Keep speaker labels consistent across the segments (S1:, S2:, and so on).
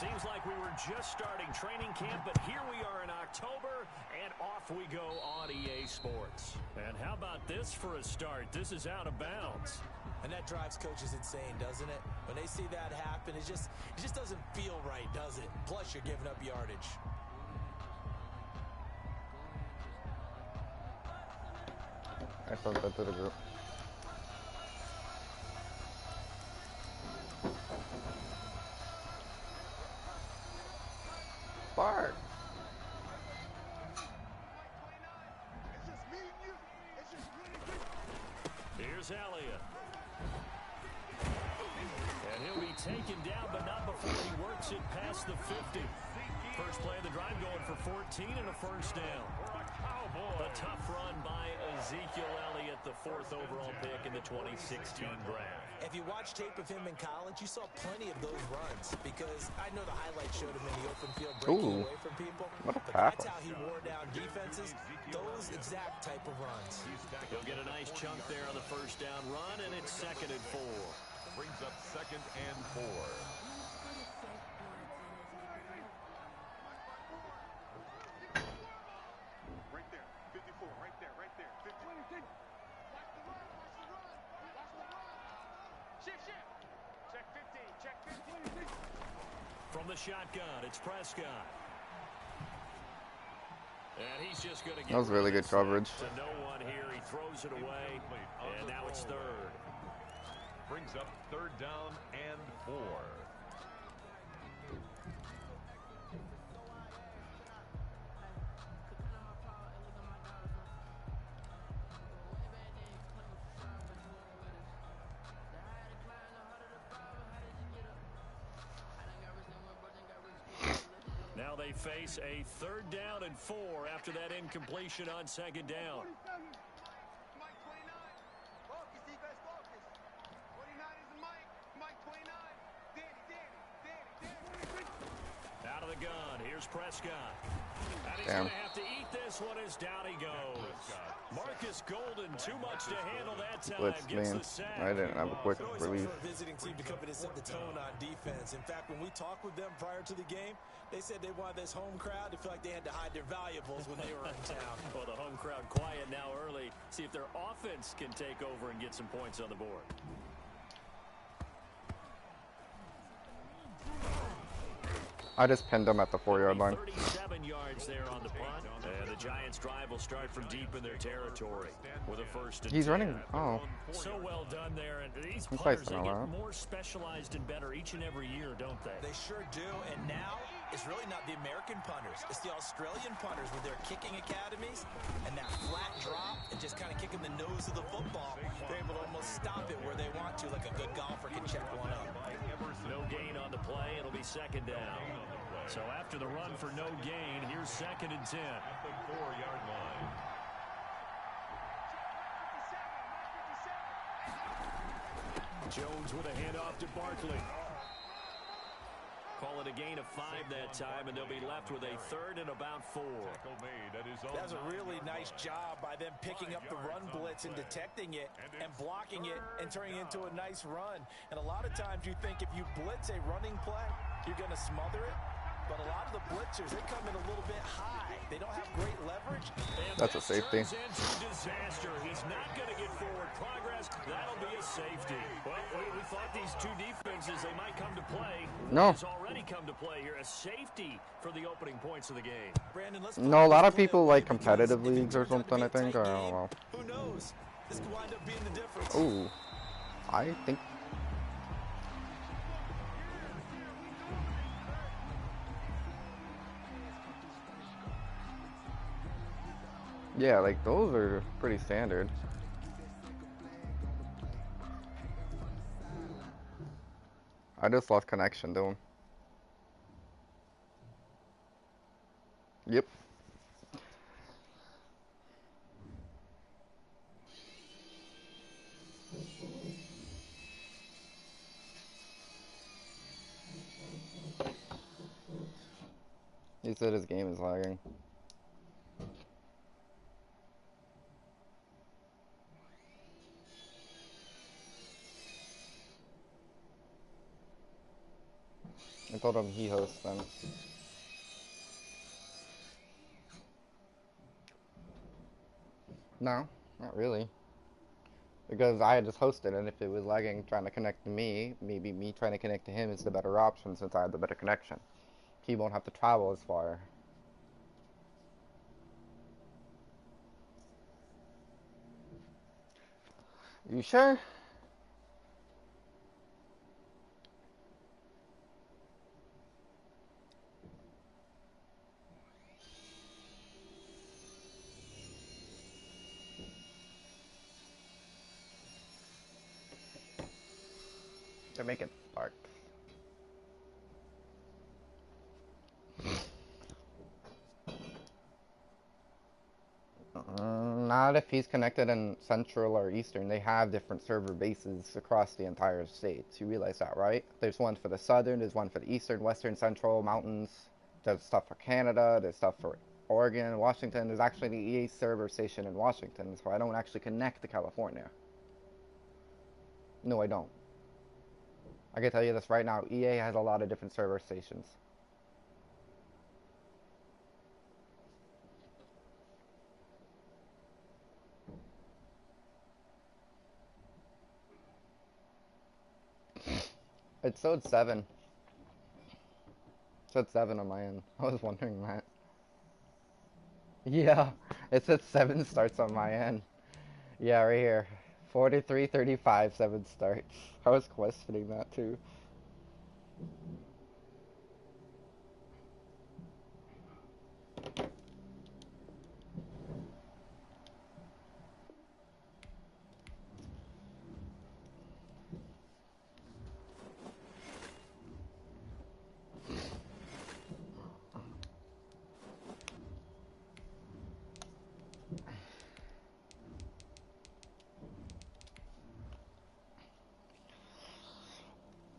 S1: Seems like we were just starting training camp, but here we are in October, and off we go on EA Sports. And how about this for a start? This is out of bounds.
S2: And that drives coaches insane, doesn't it? When they see that happen, it just doesn't feel right, does it? Plus, you're giving up yardage.
S3: I thought that to the group. Spark.
S1: Here's Elliott. And he'll be taken down, but not before he works it past the 50. First play of the drive going for 14 and a first down. A tough run by Ezekiel Elliott, the 4th overall pick in the 2016 draft.
S2: If you watch tape of him in college, you saw plenty of those runs because I know the highlights showed him in the open field breaking away from people.
S3: What a
S2: but
S3: tackle.
S2: that's how he wore down defenses, those exact type of runs.
S1: He'll get a nice chunk there on the first down run, and it's 2nd and 4.
S4: Brings up 2nd and 4.
S1: From the shotgun, it's Prescott. And he's just going to get
S3: That was really good coverage.
S1: To no one here. He throws it away, and now it's 3rd.
S4: Brings up 3rd down and 4.
S1: Now they face a 3rd down and 4 after that incompletion on 2nd down. Out of the gun, here's Prescott. And he's going to have to eat this one as down he goes. Marcus Golden, too much to handle that time. Gets the sack.
S3: I didn't have a quick release.
S2: For a visiting team to come in and set the tone on defense. In fact, when we talked with them prior to the game, they said they wanted this home crowd to feel like they had to hide their valuables when they were in town.
S1: Well, the home crowd quiet now early. See if their offense can take over and get some points on the board.
S3: I just pinned him at the 4-yard line.
S1: 37 yards there on the punt. And the Giants' drive will start from deep in their territory with a 1st and 10.
S3: He's running. Oh.
S1: So well done there. And these punters, they get more specialized and better each and every year, don't they?
S2: They sure do. And now it's really not the American punters. It's the Australian punters with their kicking academies and that flat drop and just kind of kicking the nose of the football. They're able to almost stop it where they want to, like a good golfer can check one up.
S1: No gain on the play. It'll be 2nd down. So after the run for no gain, here's 2nd and 10.
S4: At the 4-yard line.
S1: Jones with a handoff to Barkley. Call it a gain of 5 that time, and they'll be left with a 3rd and about 4.
S2: That was a really nice job by them picking up the run blitz and detecting it and blocking it and turning it into a nice run. And a lot of times you think if you blitz a running play, you're going to smother it. But a lot of the blitzers, they come in a little bit high. They don't have great leverage.
S3: That's a safety.
S1: Disaster. He's not going to get forward progress. That'll be a safety. Well, we thought these two defenses, they might come to play.
S3: No.
S1: It's already come to play here. A safety for the opening points of the game.
S2: Brandon,
S3: No, a lot of people like competitive leagues or something, I think. I don't know.
S2: Who knows? This could wind up being the difference.
S3: Ooh. I think... Yeah, like those are pretty standard. I just lost connection to him. Yep. He said his game is lagging. I told him he hosts them. No, not really. Because I had just hosted, and if it was lagging trying to connect to me, maybe me trying to connect to him is the better option since I have the better connection. He won't have to travel as far. You sure? To make it spark. Not if he's connected in Central or Eastern. They have different server bases across the entire states. You realize that, right? There's one for the Southern, there's one for the Eastern, Western, Central, Mountains. There's stuff for Canada, there's stuff for Oregon, Washington. There's actually the EA server station in Washington, so I don't actually connect to California. No, I don't. I can tell you this right now. EA has a lot of different server stations. It showed 7. It said 7 on my end. I was wondering that. Yeah, it said 7 starts on my end. Yeah, right here. 43:35, 7 starts. I was questioning that too.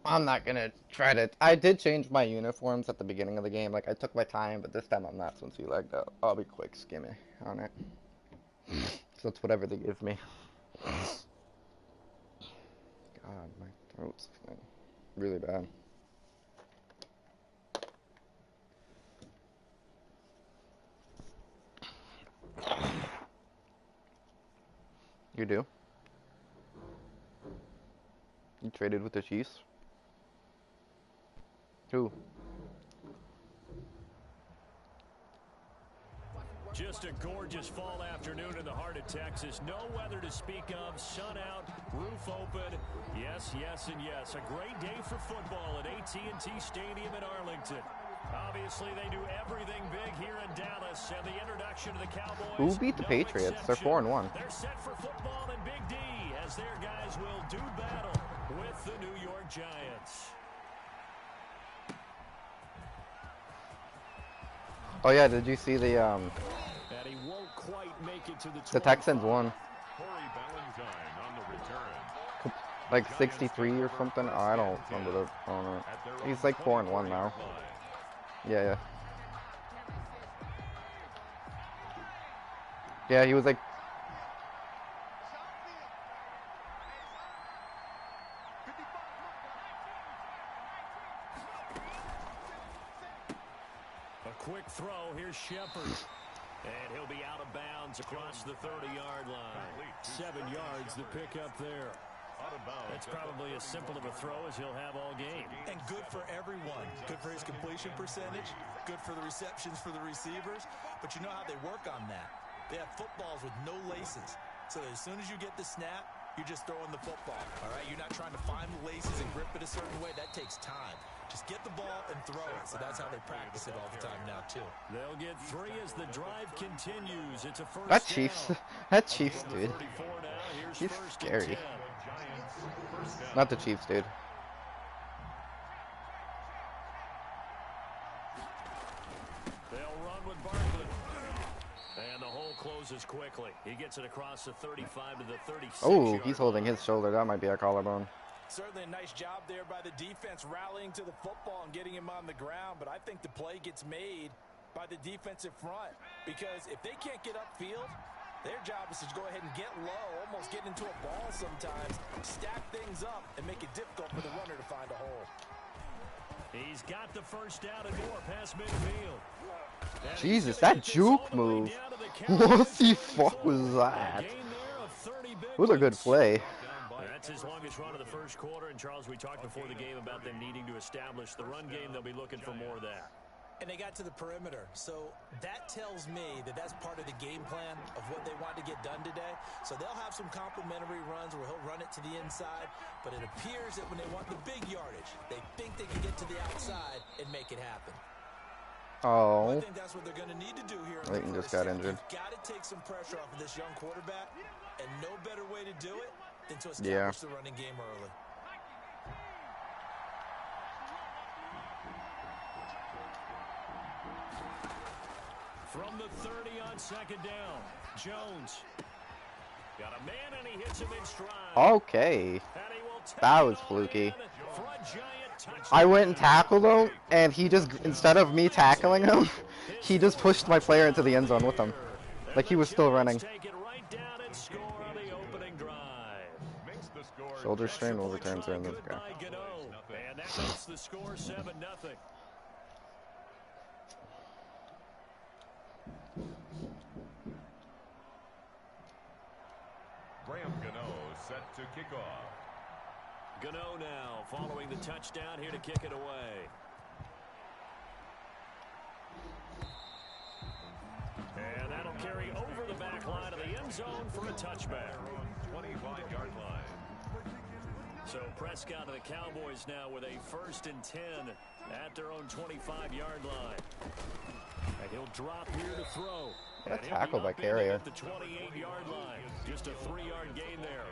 S3: I'm not gonna try to. I did change my uniforms at the beginning of the game. Like, I took my time, but this time I'm not since you lagged out. I'll be quick, skimmy on it. So it's whatever they give me. God, my throat's really bad. You do? You traded with the Chiefs? Who?
S1: Just a gorgeous fall afternoon in the heart of Texas. No weather to speak of. Sun out, roof open. Yes, yes, and yes. A great day for football at AT&T Stadium in Arlington. Obviously, they do everything big here in Dallas, and the introduction to the Cowboys.
S3: Who beat the Patriots? They're 4-1.
S1: They're set for football in Big D as their guys will do battle with the New York Giants.
S3: Oh yeah, did you see the
S1: And he won't quite make it to
S3: the Texans won?
S4: Corey Ballantyne on the return.
S3: Like 63 or something? Oh, I don't remember the. I don't know. He's like 4-1 now. Yeah. Yeah, he was like.
S1: A quick throw. Here's Shepard. And he'll be out of bounds across the 30-yard line. 7 yards to pick up there. That's probably as simple of a throw as he'll have all game.
S2: And good for everyone. Good for his completion percentage. Good for the receptions for the receivers. But you know how they work on that. They have footballs with no laces. So as soon as you get the snap, you're just throwing the football. All right? You're not trying to find the laces and grip it a certain way. That takes time. Just get the ball and throw it. So that's how they practice it all the time now, too.
S1: They'll get 3 as the drive continues. It's a first
S3: That Chiefs,
S1: down.
S3: that Chiefs dude. He's scary. Not the Chiefs, dude.
S1: They'll run with Barkley. And the hole closes quickly. He gets it across the 35 to the 36.
S3: Oh, he's holding his shoulder. That might be a collarbone.
S2: Certainly a nice job there by the defense rallying to the football and getting him on the ground. But I think the play gets made by the defensive front. Because if they can't get upfield, their job is to go ahead and get low, almost get into a ball sometimes, stack things up, and make it difficult for the runner to find a hole.
S1: He's got the first down and more past midfield.
S3: Jesus, that juke move. What the fuck was that? It was a good play.
S1: That's his longest run of the first quarter. And, Charles, we talked before the game about them needing to establish the run game. They'll be looking for more of that.
S2: And they got to the perimeter. So that tells me that that's part of the game plan of what they want to get done today. So they'll have some complementary runs where he'll run it to the inside. But it appears that when they want the big yardage, they think they can get to the outside and make it happen.
S3: Oh.
S2: I think that's what they're going to need to do here.
S3: Leighton just got injured.
S2: You've got to take some pressure off of this young quarterback. And no better way to do it than to establish the running game early.
S1: From the 30 on second down, Jones got a man and he hits him in stride.
S3: Okay. That was fluky. I went and tackled him, and he just, instead of me tackling him, he just pushed my player into the end zone with him. Like he was still running. Shoulder strain will return to this guy.
S1: And that makes the score 7-0.
S4: Graham Gano set to kick off.
S1: Gano now following the touchdown here to kick it away. And that'll carry over the back line of the end zone for a touchback.
S4: 25-yard line.
S1: So Prescott and the Cowboys now with a 1st and 10 at their own 25-yard line. And he'll drop here to throw.
S3: What a tackle by Carrier.
S1: At the 28-yard line. Just a 3-yard gain there.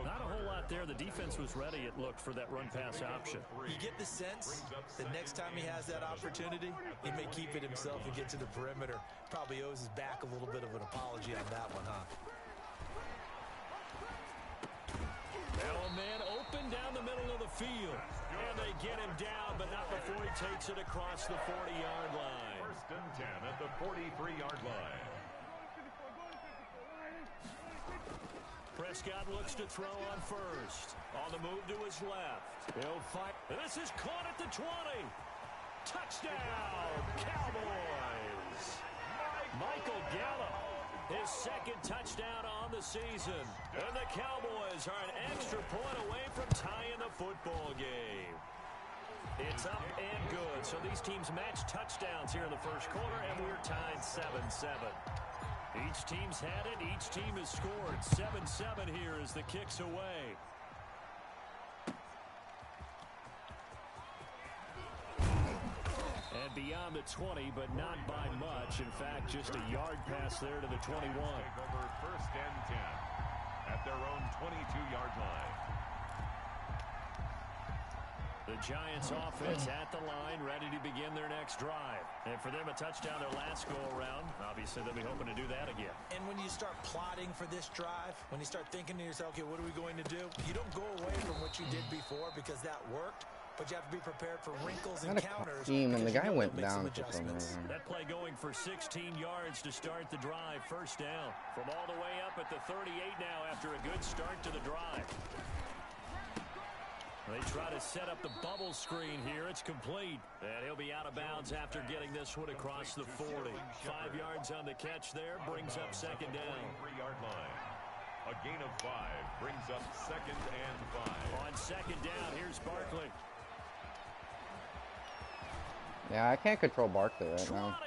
S1: Not a whole lot there. The defense was ready, it looked, for that run-pass option.
S2: You get the sense that next time he has that opportunity, he may keep it himself and get to the perimeter. Probably owes his back a little bit of an apology on that one, huh?
S1: Now a man open down the middle of the field. And they get him down, but not before he takes it across the 40-yard line.
S4: 1st and 10 at the 43-yard line.
S1: Prescott looks to throw on first. On the move to his left. He'll fight. This is caught at the 20. Touchdown, Cowboys. Michael Gallup, his 2nd touchdown on the season. And the Cowboys are an extra point away from tying the football game. It's up and good. So these teams match touchdowns here in the first quarter, and we're tied 7-7. Each team's had it. Each team has scored. 7-7 here as the kick's away. And beyond the 20, but not by much. In fact, just a yard pass there to the 21.
S4: Take over 1st and 10 at their own 22-yard line.
S1: The Giants offense at the line, ready to begin their next drive. And for them, a touchdown their last go-around. Obviously, they'll be hoping to do that again.
S2: And when you start plotting for this drive, when you start thinking to yourself, okay, what are we going to do? You don't go away from what you did before because that worked, but you have to be prepared for wrinkles and counters.
S3: And the guy went down for some reason.
S1: That play going for 16 yards to start the drive. 1st down from all the way up at the 38 now after a good start to the drive. They try to set up the bubble screen here. It's complete. And he'll be out of bounds after getting this one across the 40. 5 yards on the catch there. Brings up 2nd down.
S4: 3-yard line. A gain of 5 brings up 2nd and 5.
S1: On 2nd down, here's Barkley.
S3: Yeah, I can't control Barkley right
S1: 20,
S3: now.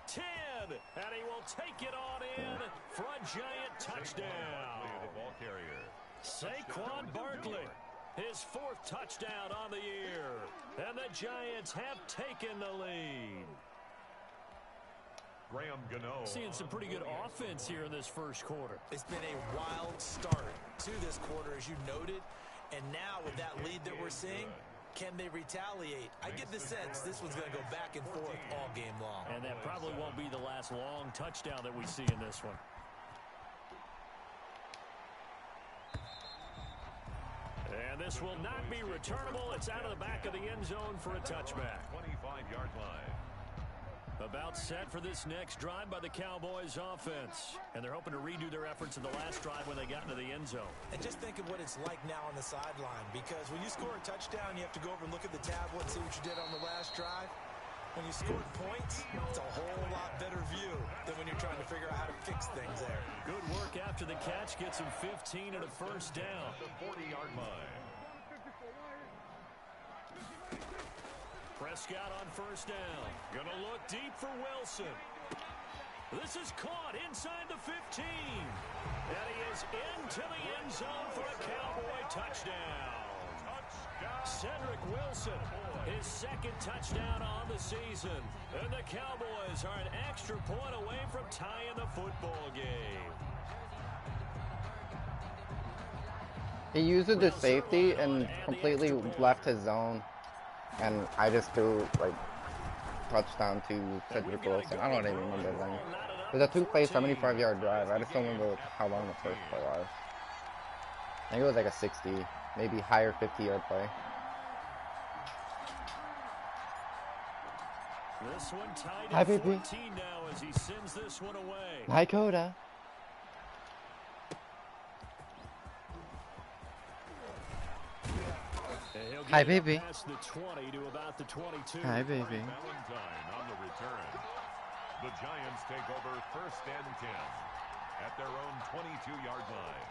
S1: 10, and he will take it on in for a giant touchdown.
S4: The ball carrier.
S1: Saquon Barkley. His 4th touchdown on the year. And the Giants have taken the lead.
S4: Graham Gano.
S1: Seeing some pretty good offense here in this first quarter.
S2: It's been a wild start to this quarter, as you noted. And now with that lead that we're seeing, can they retaliate? I get the sense this one's going to go back and forth all game long.
S1: And that probably won't be the last long touchdown that we see in this one. And this will not be returnable. It's out of the back of the end zone for a touchback.
S4: 25-yard line.
S1: About set for this next drive by the Cowboys offense. And they're hoping to redo their efforts in the last drive when they got into the end zone.
S2: And just think of what it's like now on the sideline, because when you score a touchdown, you have to go over and look at the tablet and see what you did on the last drive. When you scored points, it's a whole lot better view than when you're trying to figure out how to fix things there.
S1: Good work after the catch. Gets him 15 and a first down.
S4: The 40-yard line.
S1: Prescott on first down. Gonna look deep for Wilson. This is caught inside the 15. And he is into the end zone for a Cowboy touchdown. Cedric Wilson, his second touchdown on the season. And the Cowboys are an extra point away from tying the football game.
S3: He used the safety and completely left his zone. And I just threw, like, touchdown to Cedric Wilson. I don't even remember his name. It was a 2-play, 75-yard drive. I just don't remember how long the first play was. I think it was like a 60, maybe higher 50-yard play.
S1: This one tied
S3: Hi,
S1: at
S3: baby.
S1: 14 now as he sends this one away.
S3: Hi, Coda. Hi, baby.
S1: Past the 20 to about the 22.
S3: Hi, baby.
S4: Valentine on the return. The Giants take over first and 10 at their own 22-yard line.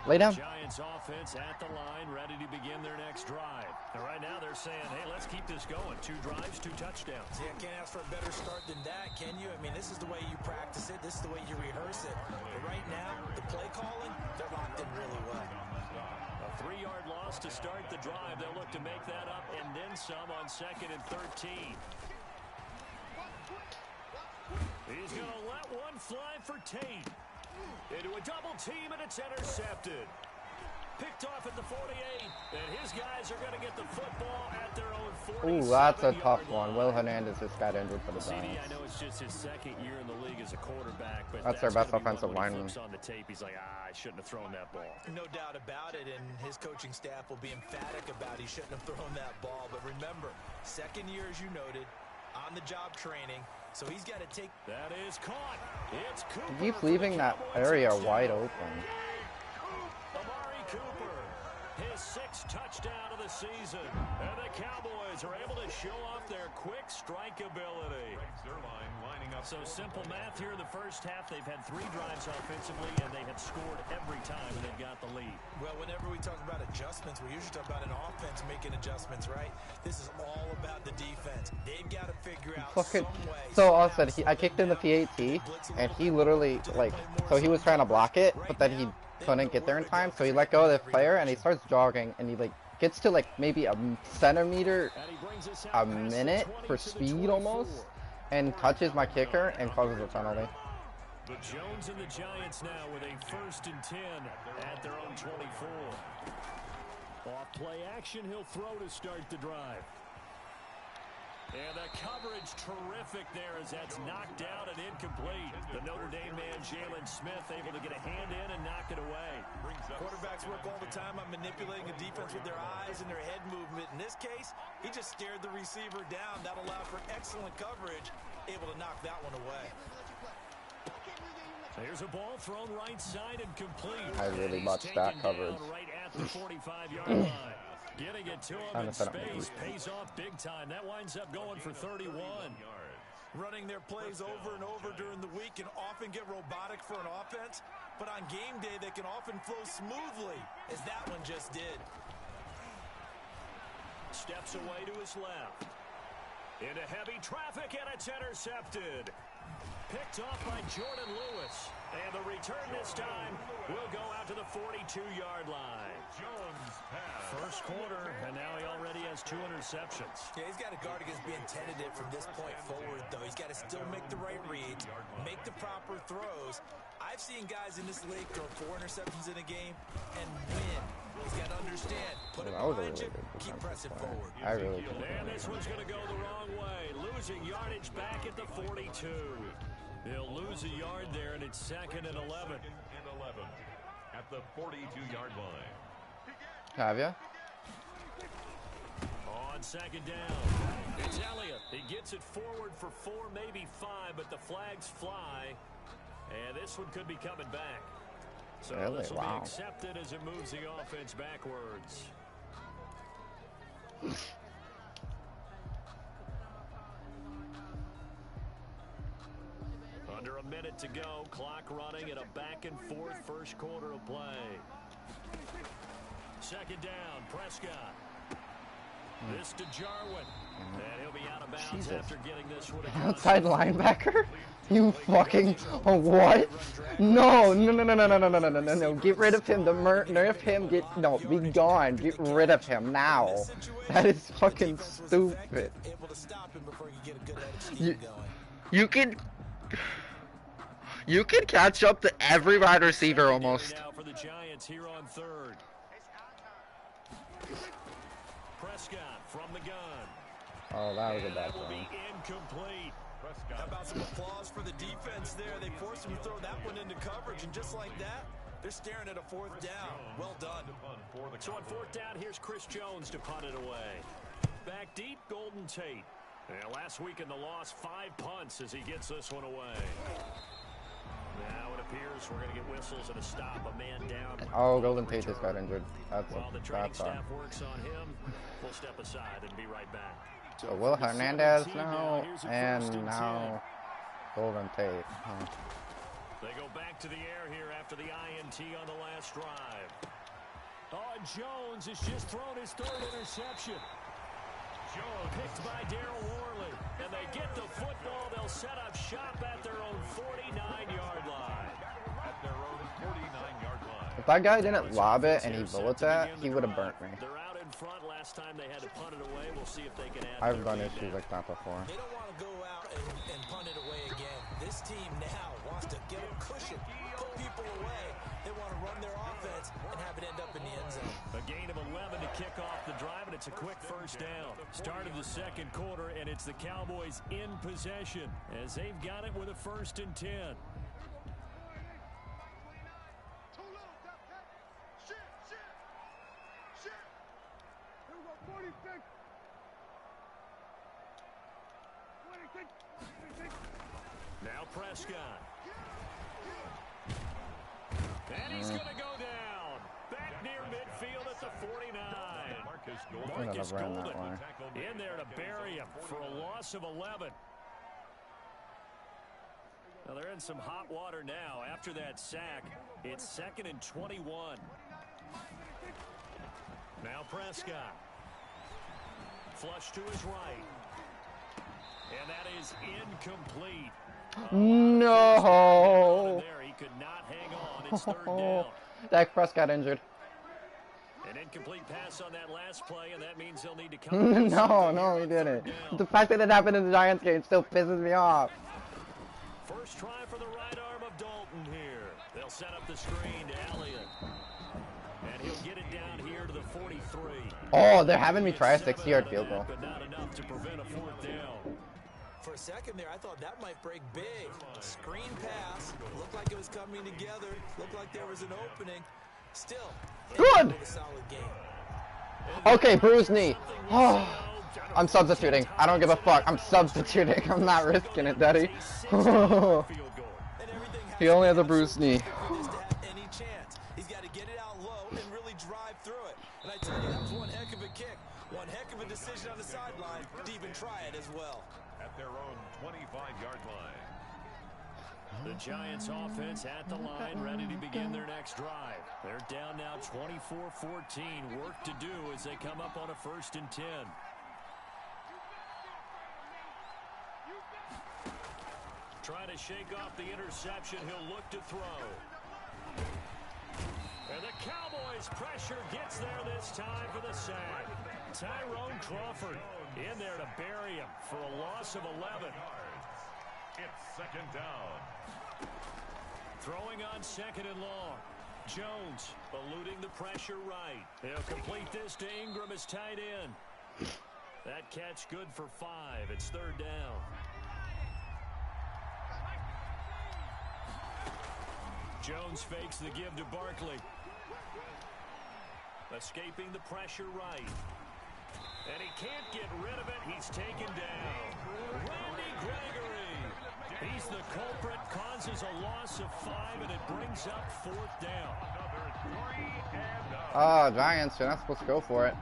S3: Lay down.
S1: Giants offense at the line, ready to begin their next drive. And right now they're saying, hey, let's keep this going. 2 drives, 2 touchdowns.
S2: Yeah, can't ask for a better start than that, can you? I mean, this is the way you practice it. This is the way you rehearse it. But right now, the play calling, they're locked in really well.
S1: A 3-yard loss to start the drive. They'll look to make that up and then some on 2nd and 13. He's going to let one fly for Tate. Into a double team, and it's intercepted. Picked off at the 48, and his guys are going to get the football at their own 47-yard line.
S3: Ooh, that's a tough one. Will Hernandez just got injured for the
S1: CD,
S3: Giants.
S1: I know it's just his second year in the league as a quarterback, but
S3: That's their best
S1: gonna be one
S3: offensive
S1: when he
S3: lineman.
S1: flips on the tape, he's like, I shouldn't have thrown that ball.
S2: No doubt about it, and his coaching staff will be emphatic about he shouldn't have thrown that ball. But remember, second year, as you noted, on-the-job training, so he's got to take...
S1: That is caught. It's Cooper.
S3: He keeps leaving that area wide open.
S1: Amari Cooper, his 6th touchdown of the season. And the Cowboys are able to show off their quick strike ability.
S4: Zerline lining up.
S1: So simple math here in the first half. They've had 3 drives offensively, and they have scored every time, and they've got the lead.
S2: Well, whenever we talk about adjustments, we usually talk about an offense making adjustments, right? This is all about the defense. They've got to figure out some way.
S3: So Austin, I kicked in the PAT, and he literally, like, so he was trying to block it, but then he couldn't get there in time, so he let go of the player, and he starts jogging, and he, like, gets to, like, maybe a centimeter a minute for speed almost, and touches my kicker and causes a penalty.
S1: But Jones and the Giants now with a 1st and 10 at their own 24. Off play action, he'll throw to start the drive. And the coverage terrific there as that's knocked down and incomplete. The Notre Dame man, Jalen Smith, able to get a hand in and knock it away.
S2: Quarterbacks work all the time on manipulating a defense with their eyes and their head movement. In this case, he just stared the receiver down. That allowed for excellent coverage, able to knock that one away.
S1: There's a ball thrown right side and complete.
S3: I really botched that coverage.
S1: Right at the 45-yard line. Getting it to him in space pays off big time. That winds up going for 31.
S2: Running their plays over and over during the week can often get robotic for an offense, but on game day they can often flow smoothly, as that one just did.
S1: Steps away to his left. Into heavy traffic, and it's intercepted. Picked off by Jordan Lewis. And the return this time will go out to the 42-yard line.
S4: Jones pass.
S1: First quarter, and now he already has 2 interceptions.
S2: Yeah, he's got to guard against being tentative from this point forward, though. He's got to still make the right reads, make the proper throws. I've seen guys in this league throw 4 interceptions in a game and win. He's got to understand, put it behind you, keep pressing forward.
S3: I really did.
S1: And this one's going to go the wrong way. Losing yardage back at the 42. He'll lose a yard there, and it's 2nd and 11.
S4: 2nd and 11 at the 42-yard line.
S3: Have ya?
S1: On 2nd down. It's Elliott. He gets it forward for 4, maybe 5, but the flags fly. And this one could be coming back. So
S3: really?
S1: this will
S3: Wow.
S1: be accepted as it moves the offense backwards. Under a minute to go. Clock running at a back-and-forth first quarter of play. Second down, Prescott. This to Jarwin. And he'll be out of bounds
S3: Jesus.
S1: after getting this one.
S3: Outside linebacker? You fucking what? No, no, no, no, no, no, no, no, no, no, no. Get rid of him. Nerf him. Be gone. Get rid of him now. That is fucking stupid. You can catch up to every wide receiver almost.
S1: Now for the Giants here on third. Prescott from the gun.
S3: Oh, that was a bad
S1: That will
S3: throw.
S1: be incomplete.
S2: How about some applause for the defense there? They forced him to throw that one into coverage, and just like that, they're staring at a 4th down. Well done.
S1: So on 4th down, here's Chris Jones to punt it away. Back deep, Golden Tate. And last week in the loss, 5 punts as he gets this one away. Now it appears we're going to get whistles and a stop, a man down.
S3: Oh, Golden Tate just got injured.
S1: While the training
S3: That's
S1: staff works on him, we'll step aside and be right back.
S3: So Will Hernandez now, and now Golden Tate. Huh.
S1: They go back to the air here after the INT on the last drive. Oh, and Jones has just thrown his 3rd interception. Jones picked by Darryl Worley. And they get the football. They'll set up shop at their own 49-yard line.
S4: At their own 49-yard line.
S3: If that guy didn't lob it and he bullets that, he would have burnt me.
S1: They're out in front. Last time they had to punt it away. We'll see if they can add.
S3: I've done issues like that before.
S2: They don't want to go out and punt it away again. This team now wants to get a cushion, put people away. They want to run their offense and have it end up in the end zone.
S1: A gain of 11 to kick off the drive, and it's a quick first down. Start of the second quarter, and it's the Cowboys in possession as they've got it with a 1st and 10. Now Prescott. And he's going to go down. Back near midfield at the 49. Marcus Golden in there to bury him for a loss of 11. Now they're in some hot water now. After that sack, it's 2nd and 21. Now Prescott. Flush to his right. And that is incomplete.
S3: No.
S1: There, he could not hang on. It's 3rd down.
S3: Dak Prescott injured.
S1: An incomplete pass on that last play, and that means they'll need to come.
S3: No, he didn't. The fact that it happened in the Giants game still pisses me off.
S1: First try for the right arm of Dalton here. They'll set up the screen to Elliott. And he'll get it down here to the 43.
S3: Oh, they're having me try a 60-yard field goal.
S1: But not enough to prevent a 4th down.
S2: For a second there, I thought that might break big. Screen pass. Looked like it was coming together. Looked like there was an opening. Still,
S3: good.
S2: A solid game.
S3: Okay, bruised knee. Oh, I'm substituting. I don't give a fuck. I'm substituting. I'm not risking it, Daddy. He only has a bruised knee.
S2: Any chance. He's got to get it out low and really drive through it. And I tell you, that was one heck of a kick. One heck of a decision on the sideline to even try it as well.
S4: At their own 25-yard line.
S1: The Giants offense at the line, ready to begin their next drive. They're down now 24-14. Work to do as they come up on a 1st and 10. Trying to shake off the interception. He'll look to throw. And the Cowboys pressure gets there this time for the sack. Tyrone Crawford in there to bury him for a loss of 11.
S4: It's 2nd down.
S1: Throwing on 2nd and long. Jones eluding the pressure right. They'll complete this to Ingram as tight end. That catch good for 5. It's 3rd down. Jones fakes the give to Barkley. Escaping the pressure right. And he can't get rid of it. He's taken down. Randy Gregory. He's the culprit, causes a loss of 5, and it brings up 4th down.
S3: Oh, Giants, you're not supposed to go for it.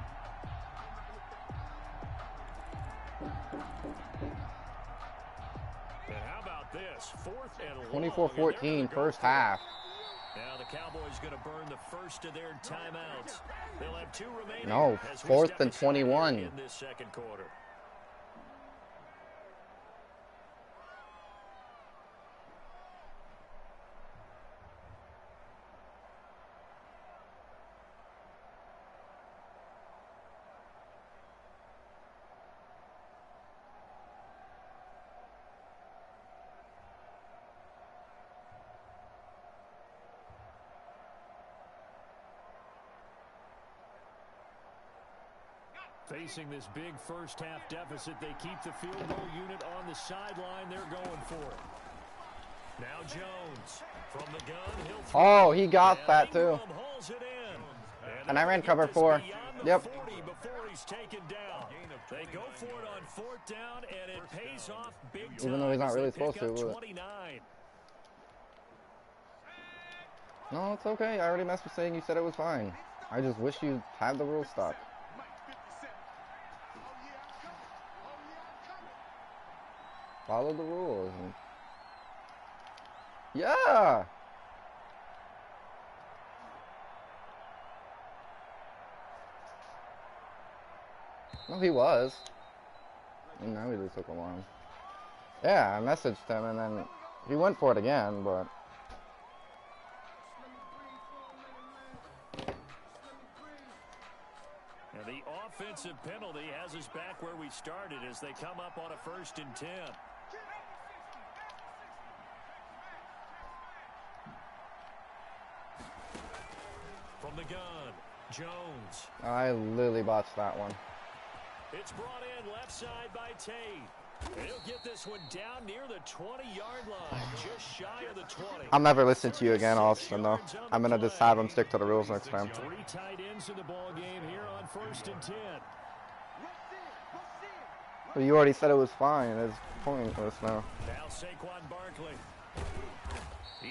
S1: And how about this? 4th and
S3: 24-14, first half.
S1: Now the Cowboys going to burn the first of their timeouts. They'll have 2 remaining.
S3: No, 4th and 21.
S1: In this second quarter. Facing this big first half deficit, they keep the field goal unit on the sideline. They're going for it. Now Jones from the gun.
S3: Oh, he got that too. And I ran cover 4. Yep.
S1: Before he's taken down. They go for it on 4th down, and it pays off big time.
S3: Even though he's not really supposed to.
S1: 29.
S3: No, it's okay. I already messed with saying you said it was fine. I just wish you had the rule stuck. Follow the rules. Yeah! No, he was. And now he just took a long. Yeah, I messaged him and then he went for it again, but...
S1: And the offensive penalty has us back where we started as they come up on a 1st and 10. From the gun, Jones.
S3: I literally botched that one.
S1: It's brought in left side by Tate. He'll get this one down near the 20-yard line, just shy of the 20.
S3: I'll never listen to you again, Austin, though. I'm going to just have him stick to the rules next time.
S1: 3 tight ends in the ball game here on 1st and 10.
S3: But you already said it was fine. It's pointless now.
S1: Now Saquon Barkley.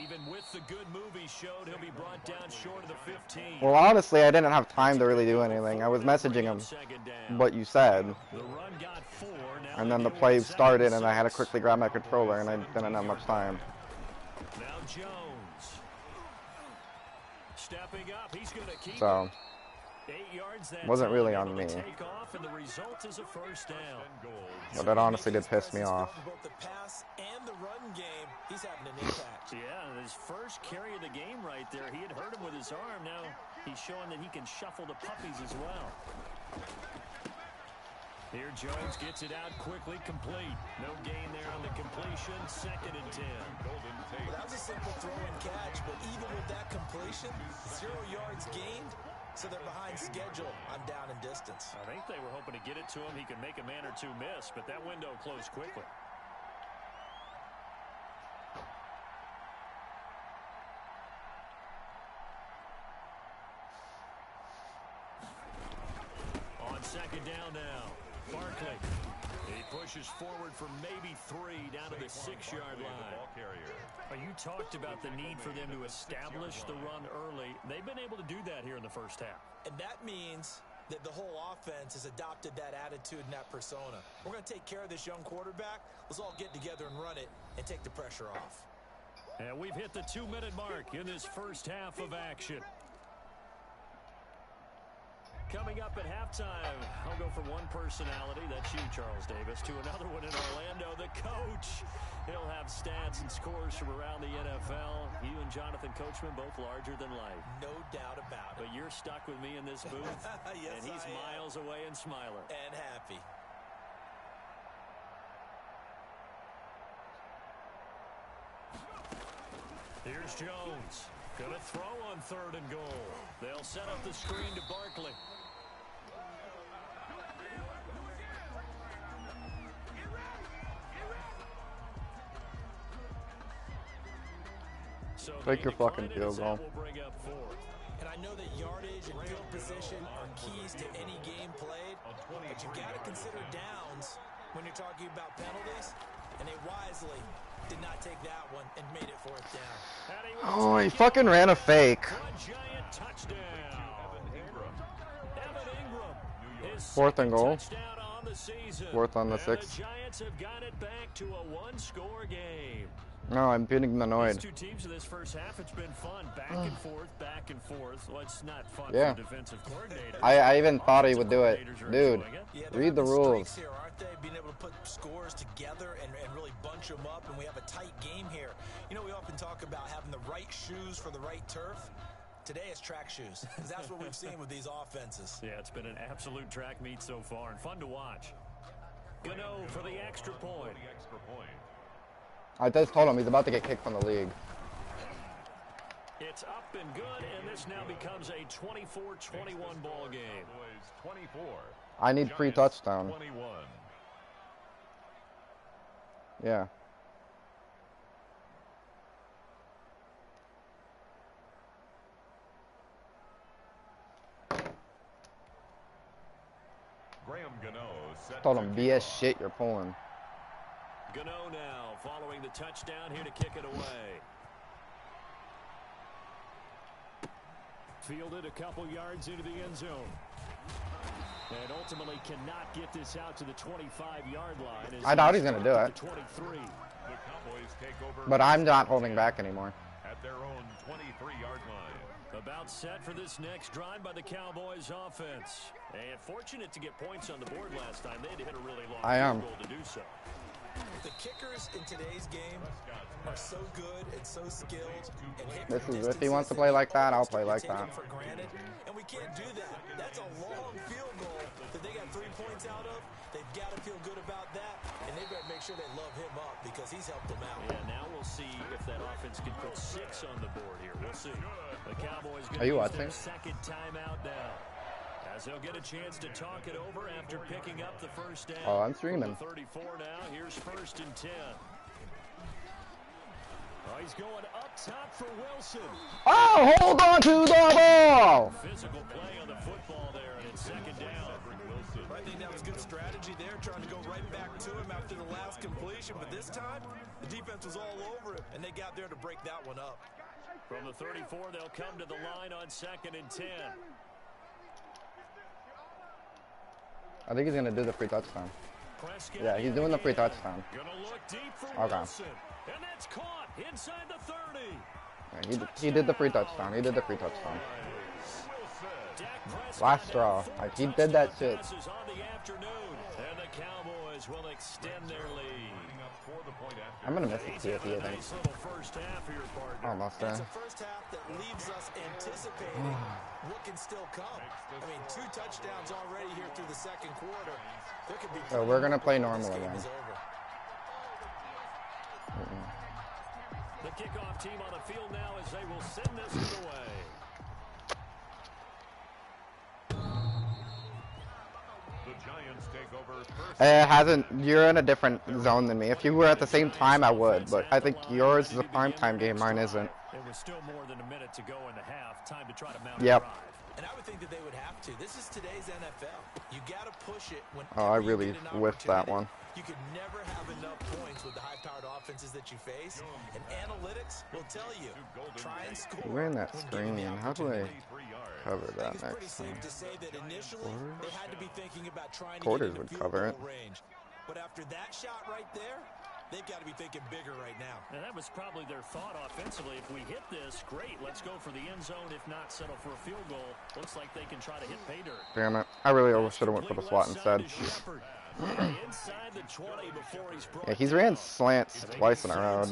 S1: Even with the good move he showed, he'll be brought down short of the 15.
S3: Well, honestly, I didn't have time to really do anything. I was messaging him what you said.
S1: The run got 4.
S3: And then the play started, and I had to quickly grab my controller, and I didn't have much time.
S1: Now Jones. Stepping up, he's going to keep
S3: So,
S1: 8 yards that
S3: wasn't really
S1: time,
S3: on me.
S1: take off, and the result is a 1st down.
S3: But that honestly did piss me off.
S2: Both the pass and the run game, he's having an impact.
S1: Yeah, his first carry of the game right there. He had hurt him with his arm. Now he's showing that he can shuffle the puppies as well. Here Jones gets it out quickly, complete. No gain there on the completion. 2nd and 10.
S2: Well, that was a simple throw and catch, but even with that completion, 0 yards gained, so they're behind schedule on down and distance.
S1: I think they were hoping to get it to him. He could make a man or 2 miss, but that window closed quickly. On 2nd down now. Barkley. He pushes forward for maybe 3 down to the 6-yard line. You talked about the need for them to establish the run early. They've been able to do that here in the first half.
S2: And that means that the whole offense has adopted that attitude and that persona. We're going to take care of this young quarterback. Let's all get together and run it and take the pressure off.
S1: And we've hit the 2-minute mark in this first half of action. Coming up at halftime, I'll go from one personality, that's you, Charles Davis, to another one in Orlando, the coach. He'll have stats and scores from around the NFL. You and Jonathan Coachman, both larger than life.
S2: No doubt about it.
S1: But you're stuck with me in this booth,
S2: yes,
S1: and he's miles away and smiling.
S2: And happy.
S1: Here's Jones. Gonna throw on 3rd and goal. They'll set up the screen to Barkley. So
S3: Take your fucking field goal.
S2: And I know that yardage and field position are keys to any game played, But you've got to consider downs when you're talking about penalties, and they wisely did not take that one and made it 4th down.
S3: Oh, he fucking ran a fake.
S1: Giant touchdown. Evan Ingram. His
S3: 4th and goal.
S1: touchdown on the season.
S3: 4th on the
S1: And
S3: 6th.
S1: The Giants have got it back to a one-score game.
S3: No, I'm getting annoyed.
S1: These two teams in this first half, it's been fun. Back and forth, back and forth. Well, it's not fun
S3: Yeah.
S1: for the defensive coordinator.
S3: I even thought he would do it.
S1: Coordinators are
S3: Dude,
S1: enjoying it.
S2: Yeah,
S3: read the rules.
S2: Here, aren't they? Being able to put scores together and really bunch them up, and we have a tight game here. You know, we often talk about having the right shoes for the right turf. Today it's track shoes, because that's what we've seen with these offenses.
S1: Yeah, it's been an absolute track meet so far, and fun to watch. Gano for the extra point.
S3: I just told him he's about to get kicked from the league.
S1: It's up and good, and this now becomes a 24-21 ball game.
S4: 24.
S3: I need free touchdown.
S4: 21.
S3: Yeah.
S4: Graham Gano set
S3: Told
S4: to
S3: him
S4: kick
S3: BS
S4: off.
S3: shit you're pulling.
S1: Gano now following the touchdown here to kick it away. Fielded a couple yards into the end zone. And ultimately cannot get this out to the 25-yard line.
S3: I doubt he's going to do it.
S1: 23.
S4: The Cowboys take over
S3: But I'm not holding back anymore.
S4: at their own 23-yard line.
S1: About set for this next drive by the Cowboys offense. And fortunate to get points on the board last time. They had to hit a really long field goal to do so.
S2: The kickers in today's game are so good and so skilled. And
S3: This is if he wants to play like that, I'll play like that.
S2: For granted, and we can't do that. That's a long field goal that they got 3 points out of. They've got to feel good about that, and they better make sure they love him up because he's helped them out.
S1: Yeah, now we'll see if that offense can put 6 on the board here. We'll see. The Cowboys
S3: Are
S1: going
S3: you
S1: to use
S3: watching?
S1: their second timeout now. As they'll get a chance to talk it over after picking up the first down.
S3: Oh, I'm streaming.
S1: From the 34 now. Here's 1st and 10. Oh, he's going up top for Wilson.
S3: Oh, hold on to the ball!
S1: Physical play on the football there, and it's 2nd down.
S2: I think that was good strategy there, trying to go right back to him after the last completion. But this time, the defense was all over him, and they got there to break that one up.
S1: From the 34, they'll come to the line on 2nd and 10.
S3: I think he's going to do the free touchdown.
S1: Prescott
S3: Yeah, he's doing the free touchdown.
S1: Gonna look deep for
S3: Okay.
S1: Wilson. And that's caught inside the 30.
S3: Yeah, he did the free touchdown. He did the free touchdown.
S1: Dak Prescott
S3: Last straw.
S1: now
S3: Like,
S1: 4
S3: he did that
S1: touchdown
S3: shit.
S1: passes on the afternoon. And the Cowboys will extend their lead.
S3: I'm going to miss it, I think.
S1: Nice little first half here, partner.
S3: Almost
S2: It's
S3: there.
S2: a first half that leaves us anticipating what can still come. I mean, 2 touchdowns already here through the second quarter. There could be
S3: So we're going to play
S2: this
S3: normal
S2: game
S3: again.
S2: is over.
S1: The kickoff team on the field now as they will send this one away.
S4: The Giants take over first.
S3: It hasn't. You're in a different zone than me. If you were at the same time, I would. But I think yours is a primetime game. Mine isn't.
S1: There was still more than a minute to go in the half. Time to try to mount
S3: Yep.
S1: a drive.
S2: And I would think that they would have to. This is today's NFL. You got to push it when
S3: Oh, I
S2: you
S3: really
S2: get an
S3: whiffed that
S2: opportunity.
S3: one.
S2: You could never have enough points with the high-powered offenses that you face. And analytics will tell you, try and score.
S3: He ran that
S2: when given the
S3: screen. How do I
S4: 3 yards.
S3: cover
S2: I think
S3: that
S2: it's pretty
S3: next
S2: safe
S3: time?
S2: to say that initially they had to be thinking about trying to
S3: Quarters
S2: get into
S3: would
S2: field
S3: cover
S2: goal
S3: it.
S2: range. But after that shot right there, they've got to be thinking bigger right now.
S1: And that was probably their thought offensively. If we hit this, great. Let's go for the end zone. If not, settle for a field goal. Looks like they can try to hit pay dirt.
S3: Damn it. I really should have went for the slot instead.
S1: Inside the 20 before he's brought
S3: Yeah, he's ran
S1: down.
S3: slants twice in a row.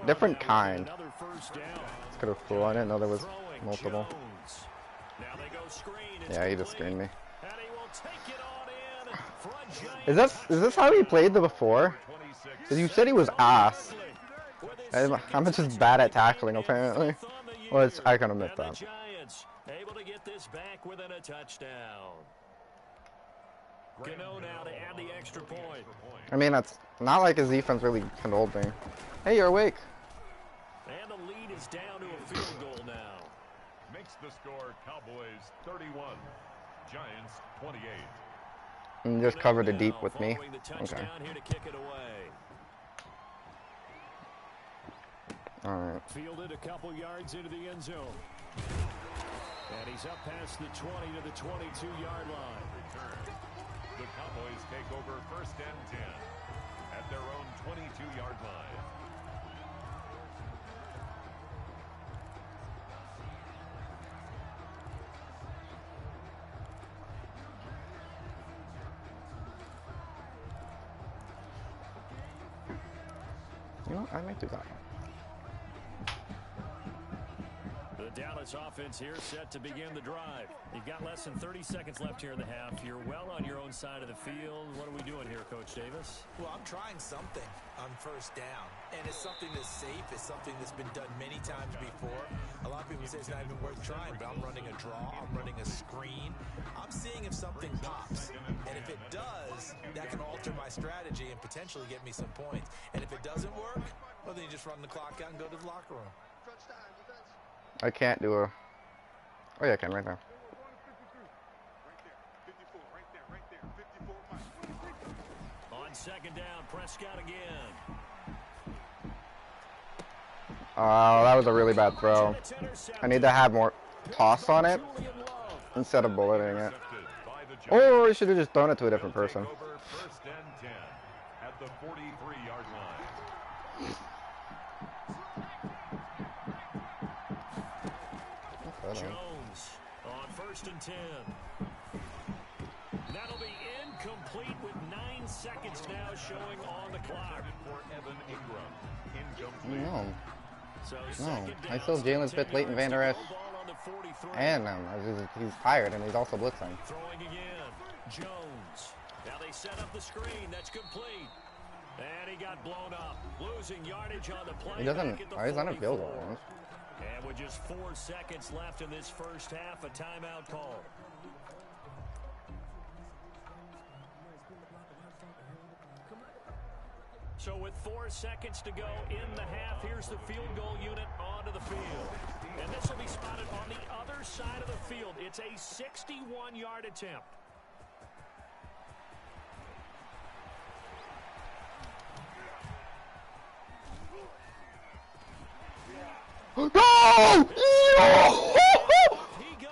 S3: Different kind.
S1: Another first down.
S3: It's kind of cool. I didn't know there was
S1: Throwing
S3: multiple.
S1: Jones. Now they go screen. It's
S3: Yeah, he just
S1: complete.
S3: screened me.
S1: And he will take it on in for a giant
S3: Is this how he played the before?
S4: 26.
S3: Because you said he was ass. I'm just bad at tackling apparently. Well, I can admit
S1: And the
S3: that.
S1: Giants able to get this back within a touchdown. Gano now to add the extra point.
S3: I mean, it's not like his defense really controlled me. Hey, you're awake.
S1: And the lead is down to a field goal now.
S4: Makes the score Cowboys 31, Giants 28.
S3: And just cover the deep with me. Okay. All right.
S1: Fielded a couple yards into the end zone. And he's up past the 20 to the 22-yard line.
S4: Return. The Cowboys take over 1st and 10 at their own 22-yard line.
S3: You know, I might do that.
S1: The Dallas offense here set to begin the drive. You've got less than 30 seconds left here in the half. You're well on your own side of the field. What are we doing here, Coach Davis?
S2: Well, I'm trying something on 1st down, and it's something that's safe. It's something that's been done many times before. A lot of people say it's not even worth trying, but I'm running a draw. I'm running a screen. I'm seeing if something pops, and if it does, that can alter my strategy and potentially get me some points. And if it doesn't work, well, then you just run the clock out and go to the locker room.
S3: I can't do a... Oh, yeah, I can right now.
S1: On 2nd down, Prescott again.
S3: Oh, that was a really bad throw. I need to have more toss on it instead of bulleting it. Or we should have just thrown it to a different person.
S4: 1st and 10 at the 43-yard line.
S1: Jones on 1st and 10. That'll be incomplete with 9 seconds now showing on the clock.
S4: For Evan Ingram.
S3: No.
S1: So
S3: I still Jalen Smith, Leighton Vander Esch, and he's tired and he's also blitzing.
S1: Throwing again, Jones. Now they set up the screen. That's complete. And he got blown up, losing yardage on the play.
S3: He doesn't. He's on a field goal.
S1: And with just 4 seconds left in this 1st half, a timeout call. So with 4 seconds to go in the half, here's the field goal unit onto the field. And this will be spotted on the other side of the field. It's a 61-yard attempt.
S3: Go!
S1: He goes.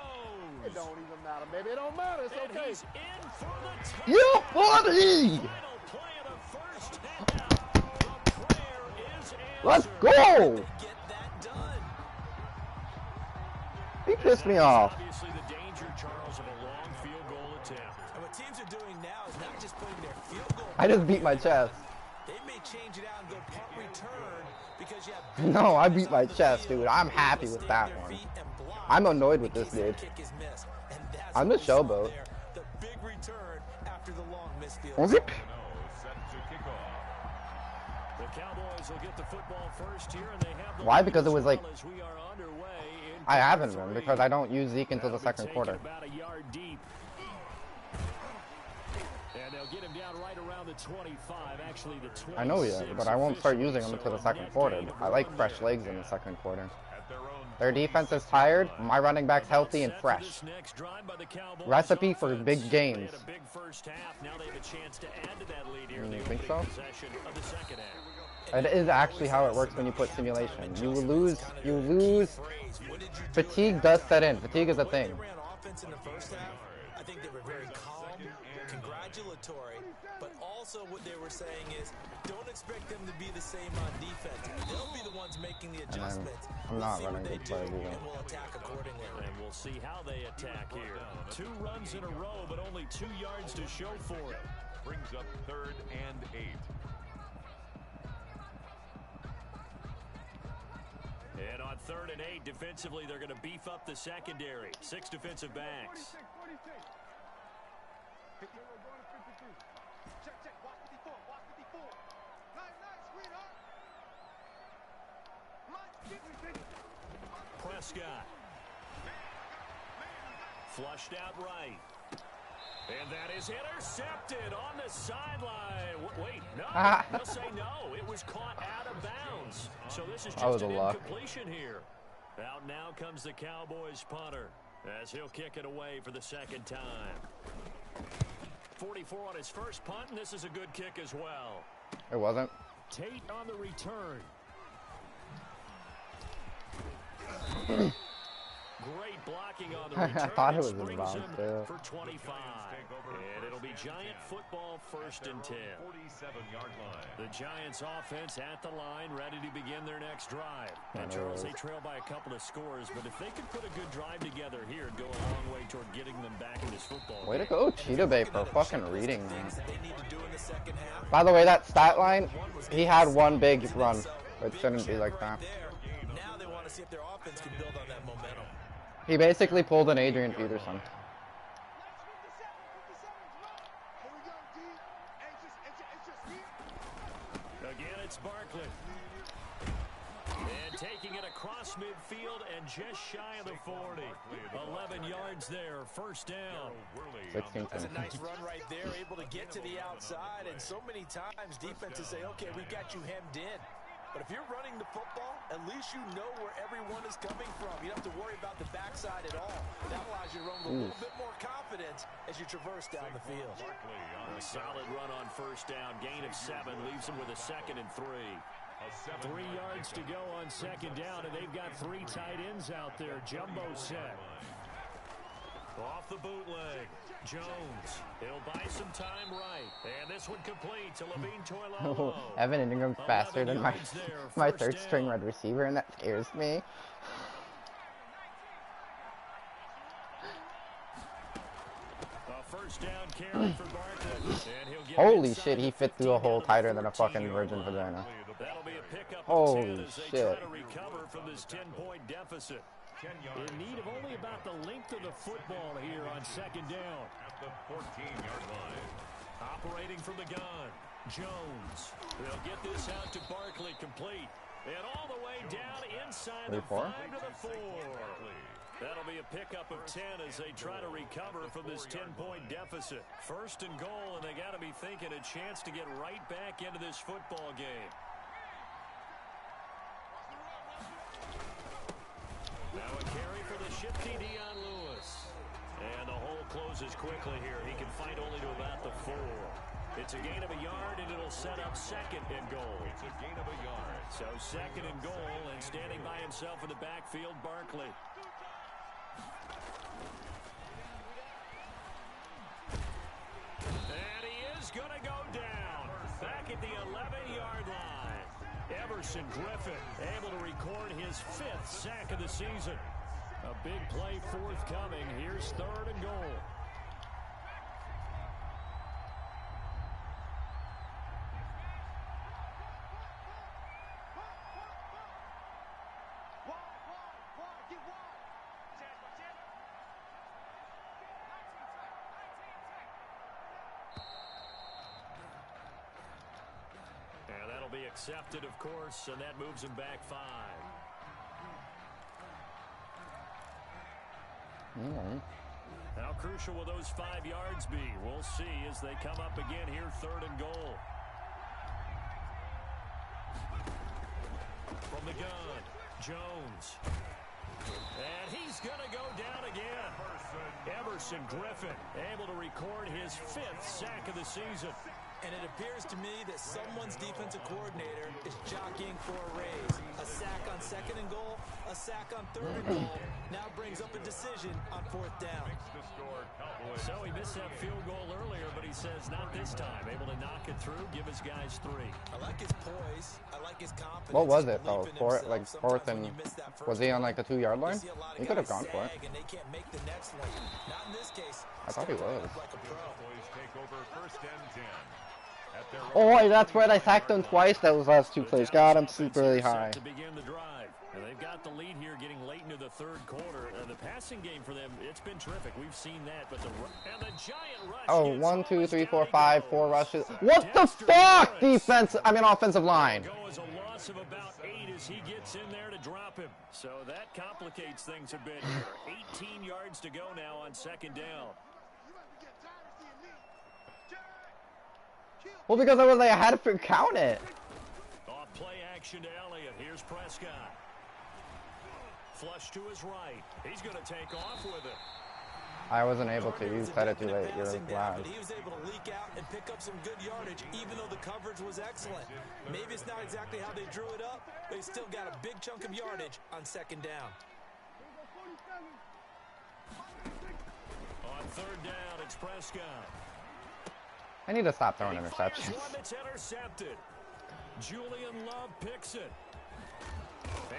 S5: It don't even matter, baby. It don't matter. It's
S1: And
S5: okay.
S1: he's in for the touchdown.
S3: You buddy!
S1: Final play of the 1st half. The prayer is answered.
S3: Let's go!
S2: Get that done.
S3: He pissed me off.
S1: Obviously the danger, Charles, of a long field goal attempt.
S2: And what teams are doing now is not just putting their field goal.
S3: I just beat my chest.
S2: They may change it out and go punt return because you have.
S3: No, I beat my chest, dude. I'm happy with that one. I'm annoyed with this dude. I'm the showboat.
S2: The big return after the long missed field.
S3: Zip.
S4: Set to kick off.
S1: The Cowboys will get the football first here, and they have the
S3: Why? Because it was like...
S1: as we are underway in
S3: I haven't
S1: quarter
S3: been,
S1: three.
S3: because I don't use Zeke until the
S1: That'll be
S3: 2nd
S1: taken
S3: quarter.
S1: About a yard deep. And they'll get him down right around the 25, actually the 26.
S3: I know he is, but I won't start using them until the 2nd quarter. I like fresh legs in the 2nd quarter.
S4: At their own
S3: Their defense is tired, my running back's healthy and fresh. Recipe for big games.
S1: They had a big first half. Now they have a chance to add to that lead here in
S3: You
S1: the
S3: think
S1: opening
S3: so?
S1: possession of the 2nd half.
S3: It is actually how it works when you put simulation. You lose. Fatigue does set in. Fatigue is a thing.
S2: They ran offense in the 1st half. I think they were very calm, congratulatory, but also what they were saying is don't expect them to be the same on defense. They'll be the ones making the adjustments.
S3: I'm not
S2: We'll see what
S3: running
S2: they
S3: good
S2: do,
S3: plays either.
S2: and we'll attack accordingly.
S1: And we'll see how they attack here. 2 runs in a row, but only 2 yards to show for it.
S4: brings up 3rd and 8.
S1: And on 3rd and 8, defensively, they're going to beef up the secondary. 6 defensive backs. Prescott. Flushed out right. And that is intercepted on the sideline. Wait, no. They'll say no. It was caught out of bounds. So this is just an incompletion here. Out now comes the Cowboys punter as he'll kick it away for the 2nd time. 44 on his first punt, and this is a good kick as well.
S3: It wasn't.
S1: Tate on the return. Great blocking on the return.
S3: I thought it was
S1: brings
S3: involved
S1: him
S3: too.
S1: for 25. And it'll be Giant football, 1st and 10.
S4: 47-yard line.
S1: The Giants offense at the line, ready to begin their next drive. And Charles, they trail by a couple of scores, but if they could put a good drive together here, it'd go a long way toward getting them back in this football
S3: Way to
S1: game.
S3: go, Cheetah Bay, for fucking reading me. By the way, that stat line, he had one big run. It shouldn't be like that.
S2: Now they want to see if their offense can build on that momentum.
S3: He basically pulled an Adrian Peterson.
S1: Again, it's Barkley. And taking it across midfield and just shy of the 40. 11 yards there, 1st down.
S3: 16.
S2: That's a nice run right there, able to get to the outside. And so many times defenses say, okay, we got you hemmed in. But if you're running the football, at least you know where everyone is coming from. You don't have to worry about the backside at all. That allows you to run with a little bit more confidence as you traverse down the field.
S1: A solid run on 1st down. Gain of 7 leaves him with a 2nd and 3. 3 yards to go on 2nd down, and they've got 3 tight ends out there. Jumbo set. Off the bootleg. Jones. He'll buy some time right. And this one complete to Levine Toilolo.
S3: Evan Ingram's faster than my third string wide receiver, and that scares me.
S1: A 1st down carry for Barkley. And he'll get
S3: Holy shit, he fit through a hole tighter than a fucking virgin vagina.
S1: That'll be a pickup of
S3: Holy
S1: 10 as they
S3: shit.
S1: try to recover from this 10-point deficit. In need of only about the length of the football here on 2nd down.
S4: At the 14-yard line.
S1: Operating from the gun, Jones. They'll get this out to Barkley, complete. And all the way down inside the 5 to the 4. That'll be a pickup of 10 as they try to recover from this 10-point deficit. 1st and goal, and they got to be thinking a chance to get right back into this football game. Now a carry for the shifty Dion Lewis. And the hole closes quickly here. He can fight only to about the 4. It's a gain of a yard, and it'll set up 2nd and goal.
S4: It's a gain of a yard.
S1: So 2nd and goal, and standing by himself in the backfield, Barkley. And he is going to go down. Back at the 11-yard line. Everson Griffin able to record his 5th sack of the season. A big play forthcoming. Here's 3rd and goal. And that'll be accepted, of course, and that moves him back 5. How crucial will those 5 yards be? We'll see as they come up again here, 3rd and goal. From the gun, Jones. And he's going to go down again. Everson Griffin able to record his 5th sack of the season.
S2: And it appears to me that someone's defensive coordinator is jockeying for a raise. A sack on 2nd and goal, a sack on 3rd and goal. Now brings up a decision on 4th down.
S1: So he missed that field goal earlier, but he says not this time. Able to knock it through, give his guys 3.
S2: I like his poise. I like his confidence.
S3: What was it though? 4th and was he on like the 2-yard line? He could have gone for it.
S2: And they can't make the next one. Not in this case.
S3: I thought he was.
S2: Like a pro.
S4: Take over 1st and 10.
S3: Oh, that's right. I sacked him twice. That was last 2 plays. God, I'm super really high.
S1: To begin the drive. And they've got the lead here getting late into the 3rd quarter. The passing game for them, it's been terrific. We've seen that. But the giant rush.
S3: Oh, 1, 2, 3, 4, 5, 4 rushes. What the fuck? Defense. I mean, offensive line.
S1: Go as a loss of about 8 as he gets in there to drop him. So that complicates things a bit here. 18 yards to go now on 2nd down.
S3: Well, because I was like, I had to count it.
S1: Off play action to Elliott. Here's Prescott. Flush to his right. He's going to take off with it.
S3: I wasn't able to. You said it too late. You're
S2: But
S3: loud.
S2: he was able to leak out and pick up some good yardage, even though the coverage was excellent. Maybe it's not exactly how they drew it up, but he still got a big chunk of yardage on second down.
S1: On third down, it's Prescott.
S3: I need to stop throwing
S1: He fires
S3: interceptions.
S1: one that's intercepted. Julian Love picks it.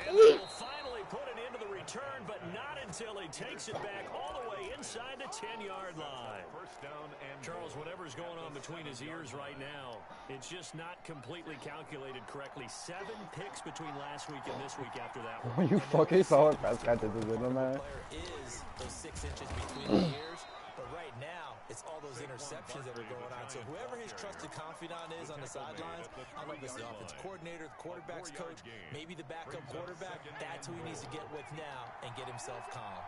S1: And they'll finally put it into the return, but not until he takes it back all the way inside the 10-yard line.
S4: First down and
S1: Charles, whatever's going on between his ears right now, it's just not completely calculated correctly. 7 picks between last week and this week after that one.
S3: You fucking saw what Prescott did to the man.
S2: Player is those 6 inches between the ears, but right now it's all those interceptions that are going on. So whoever his trusted confidant is on the sidelines, I don't know if it's the offense coordinator, the quarterback's coach, maybe the backup quarterback, that's who he needs to get with now and get himself calm.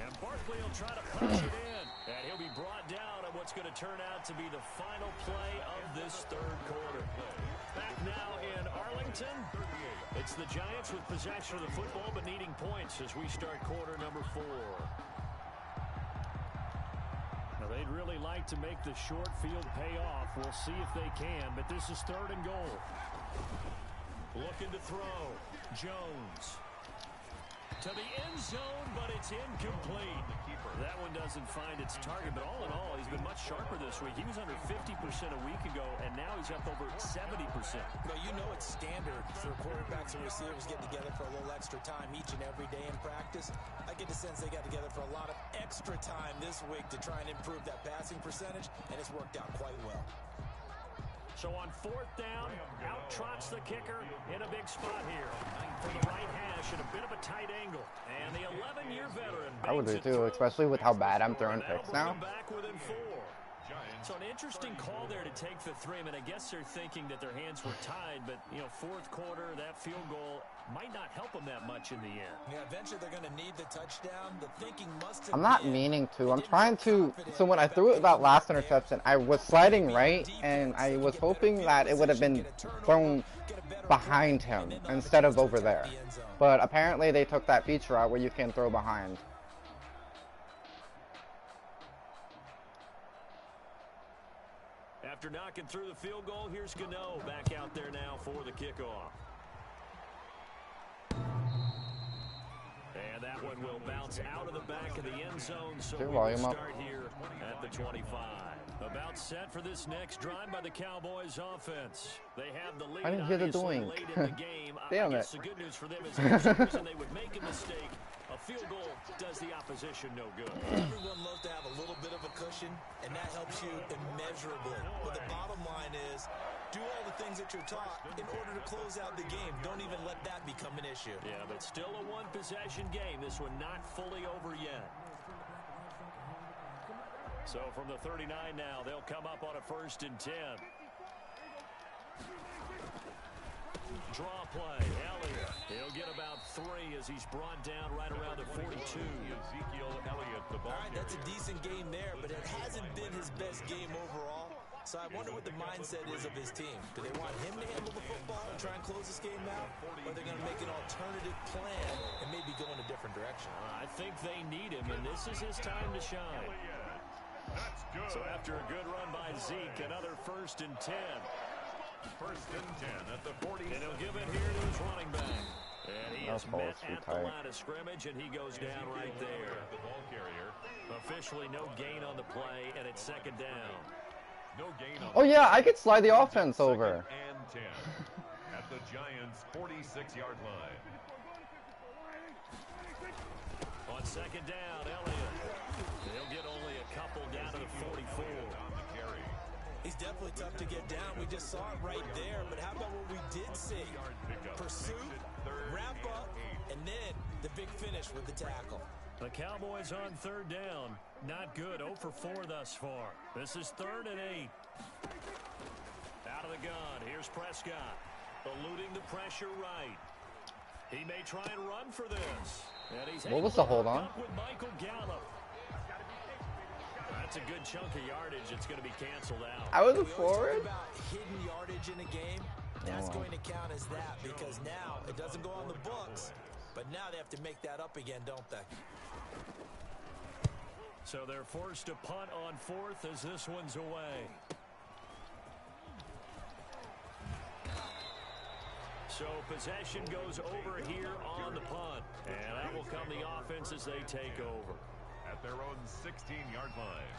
S1: And Barkley will try to punch it in. And he'll be brought down on what's going to turn out to be the final play of this third quarter. Back now in Arlington. It's the Giants with possession of the football but needing points as we start quarter number 4. Now they'd really like to make the short field pay off. We'll see if they can, but this is third and goal. Looking to throw. Jones. To the end zone, but it's incomplete. That one doesn't find its target, but all in all, he's been much sharper this week. He was under 50% a week ago, and now he's up over 70%.
S2: But you know it's standard for quarterbacks and receivers getting together for a little extra time each and every day in practice. I get the sense they got together for a lot of extra time this week to try and improve that passing percentage, and it's worked out quite well.
S1: So on fourth down, out trots the kicker in a big spot here. For the right hash at a bit of a tight angle. And the 11-year veteran
S3: I would do
S1: bangs it
S3: too,
S1: through.
S3: especially with how bad I'm throwing
S1: And that'll
S3: picks
S1: bring
S3: now.
S1: them back within 4. So an interesting call there to take the 3. I mean, I guess they're thinking that their hands were tied, but, you know, fourth quarter, that field goal might not help them that much in the end.
S2: Yeah, eventually they're going to need the touchdown. The thinking must have
S3: I'm not
S2: been
S3: meaning to.
S2: they
S3: I'm
S2: didn't
S3: trying
S2: feel
S3: to.
S2: confident
S3: So when I
S2: about
S3: threw it
S2: getting
S3: that
S2: the
S3: last
S2: ball there.
S3: interception, I was sliding right, and I was hoping that it would have been thrown behind him instead of over there. But apparently they took that feature out where you can throw behind.
S1: After knocking through the field goal, here's Gano back out there now for the kickoff. And that one will bounce out of the back of the end zone, so
S3: Your
S1: we will
S3: volume up.
S1: start here at the 25. About set for this next drive by the Cowboys offense. They have the lead
S3: I didn't hear the
S1: obviously
S3: doing.
S1: late in the game.
S3: Damn
S1: I guess
S3: it.
S1: the good news for them is there's no reason they would make a mistake. A field goal does the opposition no good.
S2: Everyone loves to have a little bit of a cushion, and that helps you immeasurably. But the bottom line is, do all the things that you're taught in order to close out the game. Don't even let that become an issue.
S1: Yeah, but still a one-possession game. This one not fully over yet. So from the 39 now, they'll come up on a 1st and 10. Draw play, Elliott. He'll get about 3 as he's brought down right around the 42.
S4: Ezekiel Elliott, the ball
S2: All right, that's a
S4: carrier.
S2: decent game there, but it hasn't been his best game overall. So I wonder what the mindset is of his team. Do they want him to handle the football and try and close this game out? Or are they going to make an alternative plan and maybe go in a different direction?
S1: I think they need him, and this is his time to shine.
S4: That's good.
S1: So after a good run by Zeke, another 1st and 10.
S4: 1st and 10 at the 40.
S1: And he'll give it here to his running back. And he is
S3: That ball
S1: met
S3: is too
S1: at the
S3: tight.
S1: line of scrimmage, and he goes down right there.
S4: The ball carrier.
S1: Officially no gain on the play, and it's 2nd down.
S4: No gain on
S3: Oh yeah, I could slide the offense over.
S4: 2nd and 10 at the Giants' 46-yard line.
S1: On 2nd down, Elliott. They'll get only a couple down to the 44.
S4: On the carry.
S2: He's definitely tough to get down. We just saw it right there. But how about what we did see? Pursuit, wrap up, and then the big finish with the tackle.
S1: The Cowboys on 3rd down. Not good. 0 for 4 thus far. This is 3rd and 8. Out of the gun. Here's Prescott. Eluding the pressure right. He may try and run for this. And he's
S3: What was
S1: able
S3: the
S1: to
S3: hold
S1: hook
S3: on?
S1: up with Michael Gallup. That's a good chunk of yardage. It's going to be canceled out.
S3: I was
S2: We always
S3: forward.
S2: talk about hidden yardage in a game. That's
S3: Oh.
S2: going to count as that because now it doesn't go on the books. But now they have to make that up again, don't they?
S1: So they're forced to punt on 4th as this one's away. So possession goes over here on the punt. And that will come the offense as they take over.
S4: At their own 16-yard line.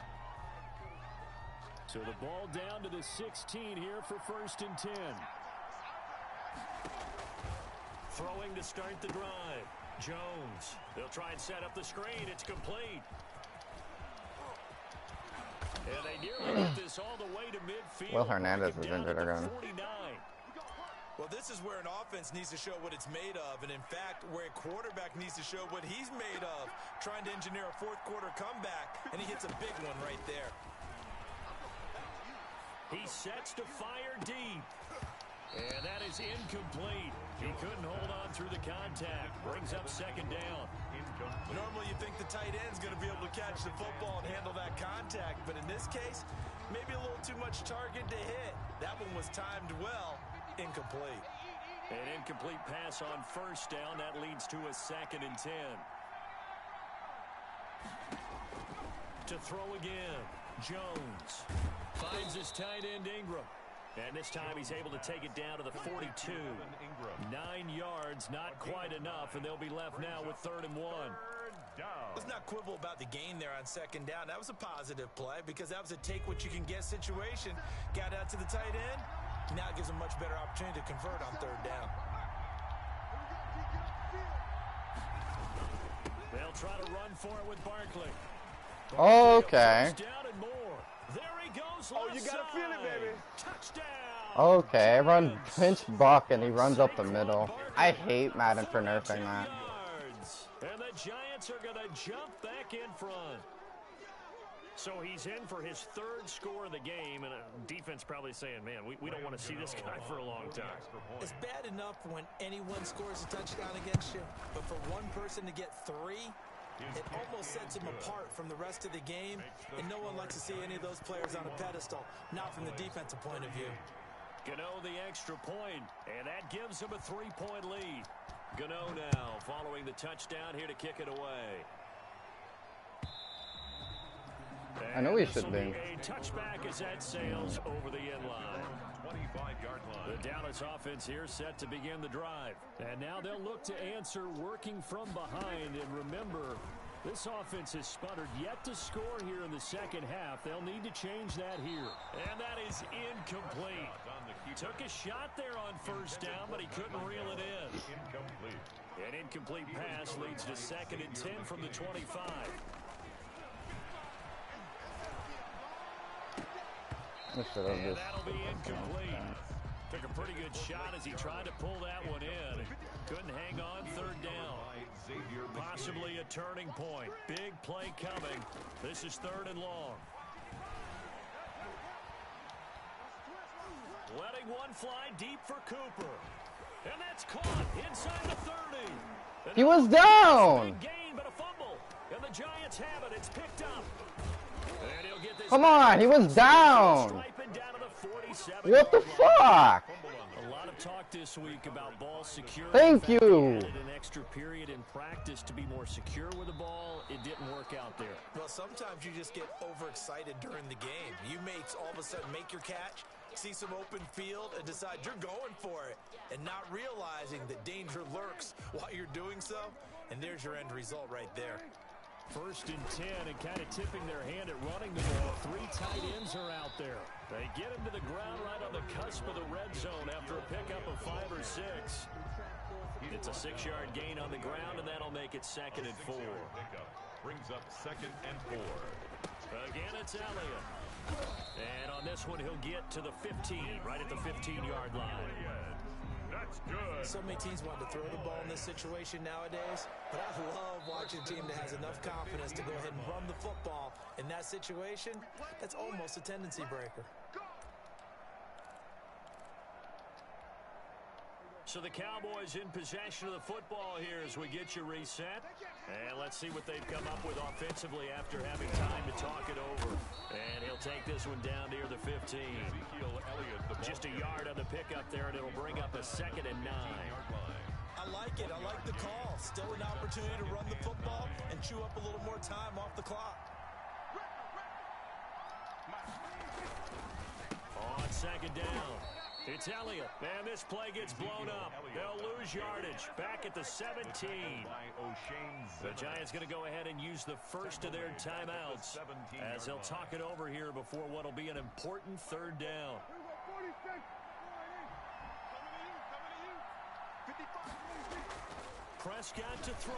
S1: So the ball down to the 16 here for 1st and 10. Throwing to start the drive. Jones. They'll try and set up the screen. It's complete. And they nearly get this all the way to midfield.
S3: Will Hernandez is injured again.
S1: 49.
S2: Well, this is where an offense needs to show what it's made of. And, in fact, where a quarterback needs to show what he's made of. Trying to engineer a fourth-quarter comeback, and he hits a big one right there.
S1: He sets to fire deep. And that is incomplete. He couldn't hold on through the contact. Brings up 2nd down.
S2: Normally you think the tight end's going to be able to catch the football and handle that contact. But in this case, maybe a little too much target to hit. That one was timed well. Incomplete.
S1: An incomplete pass on 1st down. That leads to a 2nd and 10. To throw again. Jones finds his tight end Ingram. And this time he's able to take it down to the 42. 9 yards, not quite enough, and they'll be left now with 3rd and 1.
S2: Let's not quibble about the gain there on 2nd down. That was a positive play because that was a take-what-you-can-get situation. Got out to the tight end. Now it gives them much better opportunity to convert on 3rd down.
S1: They'll try to run for it with Barkley.
S3: Okay.
S1: Down and more. There he goes.
S5: Oh, you gotta feel it, baby.
S1: Touchdown.
S3: Okay, run pinch buck and he runs up the middle. I hate Madden for nerfing that.
S1: And the Giants are going to jump back in front. So he's in for his 3rd score of the game, and defense probably saying, man, we don't want to see this guy for a long time.
S2: It's bad enough when anyone scores a touchdown against you, but for one person to get 3, it almost sets him apart from the rest of the game, and no one likes to see any of those players on a pedestal, not from the defensive point of view.
S1: Gano the extra point, and that gives him a 3-point lead. Gano now following the touchdown here to kick it away.
S3: I know he should be.
S1: A touchback as that sails over the end line.
S4: 25-yard line.
S1: The Dallas offense here set to begin the drive. And now they'll look to answer working from behind. And remember, this offense has sputtered yet to score here in the 2nd half. They'll need to change that here. And that is incomplete. Took a shot there on 1st down, but he couldn't reel it in.
S4: Incomplete.
S1: An incomplete pass leads to 2nd and 10 from the 25.
S3: I should have
S1: And
S3: just...
S1: that'll be incomplete. Took a pretty good shot as he tried to pull that one in. Couldn't hang on 3rd down. Possibly a turning point. Big play coming. This is 3rd and long. Letting one fly deep for Cooper. And that's caught inside the 30. And
S3: He was down!
S1: big gain, but a fumble. And the Giants have it. It's picked up. And he'll get this.
S3: Come on, he was down!
S1: Striping down to the 47.
S3: What the fuck?
S1: A lot of talk this week about ball security.
S3: Thank
S1: In fact, they
S3: you.
S1: added an extra period in practice to be more secure with the ball. It didn't work out there.
S2: Well, sometimes you just get overexcited during the game. You may all of a sudden make your catch, see some open field, and decide you're going for it, and not realizing that danger lurks while you're doing so, and there's your end result right there.
S1: 1st and 10, and kind of tipping their hand at running the ball. 3 tight ends are out there. They get him to the ground right on the cusp of the red zone after a pickup of 5 or 6. It's a 6-yard gain on the ground, and that'll make it 2nd and 4.
S4: Brings up 2nd and 4.
S1: Again, it's Elliott. And on this one, he'll get to the 15, right at the 15-yard line.
S4: That's good.
S2: So many teams want to throw the ball in this situation nowadays, but I love watching a team that has enough confidence to go ahead and run the football. In that situation, that's almost a tendency breaker.
S1: So the Cowboys in possession of the football here as we get you reset. And let's see what they've come up with offensively after having time to talk it over. And he'll take this one down near the 15. Just a yard on the pickup there, and it'll bring up a 2nd and 9.
S2: I like it. I like the call. Still an opportunity to run the football and chew up a little more time off the clock.
S1: On second down, it's Elliott. And this play gets blown up. They'll lose yardage. Back at the 17. The Giants going to go ahead and use the first of their timeouts as they'll talk it over here before what will be an important third down. Prescott to throw.